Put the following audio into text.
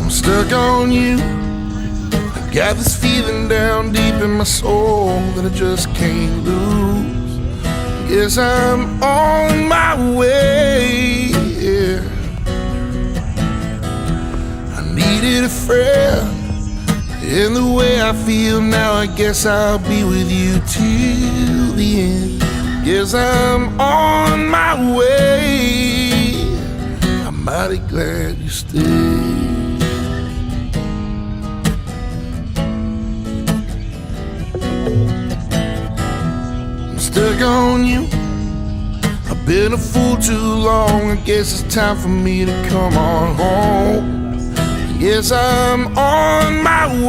I'm stuck on you. I got this feeling down deep in my soul that I just can't lose. Yes, I'm on my way, yeah. I needed a friend, and the way I feel now, I guess I'll be with you till the end. Yes, I'm on my way. I'm mighty glad you stayed. I'm stuck on you. I've been a fool too long. I guess it's time for me to come on home. Yes, I'm on my way.